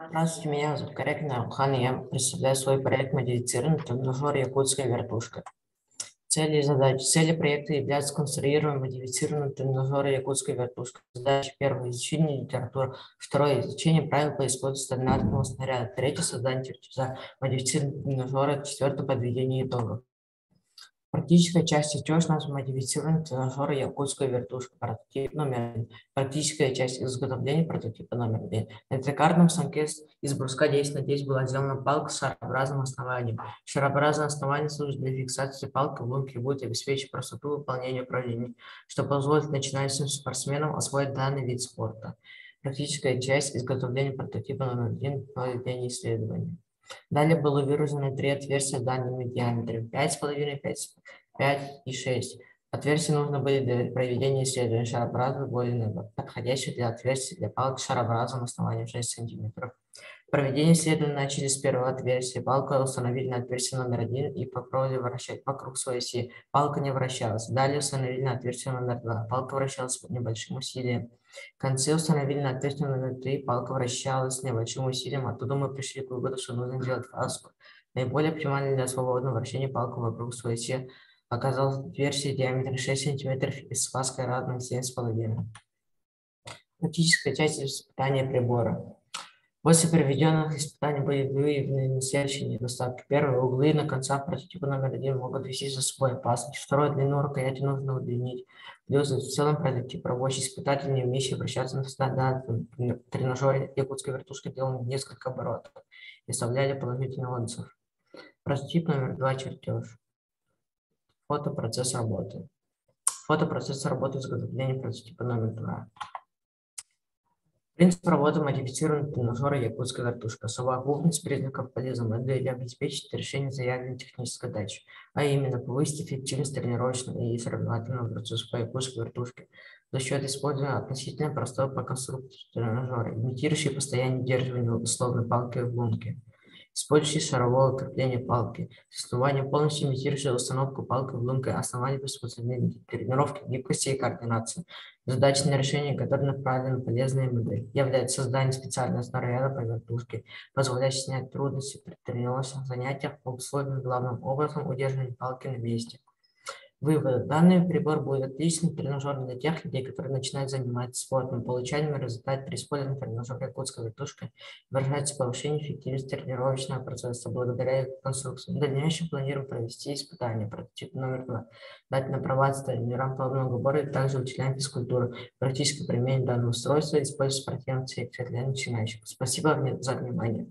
Здравствуйте, меня зовут Корякин Армхан, и я представляю свой проект «Модифицированный тренажер «Якутская вертушка». Цели и задачи. Цели проекта являются конструирование модифицированного тренажера «Якутская вертушка». Задача первая – изучение литературы. Второе – изучение правил по использованию стандартного снаряда. Третье – создание чертежа модифицированного тренажера. Четвертое – подведение итогов. Практическая часть чертеж нас модифицирован тренажера «Якутская вертушка», прототип номер 1. Практическая часть изготовления прототипа номер 1. На трикартном станке из бруска 10 на 10 была сделана палка с шарообразным основанием. Шарообразное основание служит для фиксации палки в лунке и будет обеспечить простоту выполнения упражнений, что позволит начинающим спортсменам освоить данный вид спорта. Практическая часть изготовления прототипа номер 1 – проведение исследований. Далее было выражено три отверстия данными диаметром 5,5, 5 и 6. Отверстия нужны были для проведения исследований шарообразных, более подходящих для отверстий для палок с шарообразным основанием 6 см. Проведение исследований начали с первого отверстия. Палку установили на отверстие номер 1 и попробовали вращать вокруг своей оси. Палка не вращалась. Далее установили на отверстие номер 2. Палка вращалась с небольшим усилием. Концы установили на отверстие номер 3. Палка вращалась с небольшим усилием. Оттуда мы пришли к выводу, что нужно делать фаску. Наиболее оптимальной для свободного вращения палку вокруг своей оси оказалось отверстие диаметром 6 см и с фаской равной 7,5. Практическая часть испытания прибора. После проведенных испытаний были выявлены следующие недостатки. Первое. Углы на концах прототипа номер 1 могут вести за собой опасность. Второе. Длину рукояти нужно удлинить. Плюс в целом прототип рабочий испытатель, не умеющий обращаться на стандартном тренажере «Якутская вертушка» делал несколько оборотов и оставляли положительный отзыв. Прототип номер 2. Чертеж. Фотопроцесс работы. Фотопроцесс работы изготовления прототипа номер 2. Принцип работы модифицированного тренажера «Якутская вертушка». Совокупность признаков полезной модели обеспечит решение заявленной технической задачи, а именно повысить эффективность тренировочного и соревновательного процесса по якутской вертушке за счет использования относительно простого по конструкции тренажера, имитирующий постоянное удерживание условной палки в лунке, использующий шаровое крепление палки, существование полностью имитирующего установку палки в лунке, основание приспособления тренировки, гибкости и координации. Задача на решение, которой направлена полезная модель, является создание специального снаряда по вертушке, позволяющего снять трудности при тренировочных занятиях, обусловленных главным образом удерживанием палки на месте. Вывод. Данный прибор будет отличным тренажером для тех людей, которые начинают заниматься спортом. Получаемый результат при использовании тренажера «Якутская вертушка» выражается повышение эффективности тренировочного процесса благодаря конструкции. В дальнейшем планируем провести испытания прототип номер 2, дать на права тренерам по многобору и также учителям физкультуры. Практическое применение данного устройства используется в спортивных секциях для начинающих. Спасибо за внимание.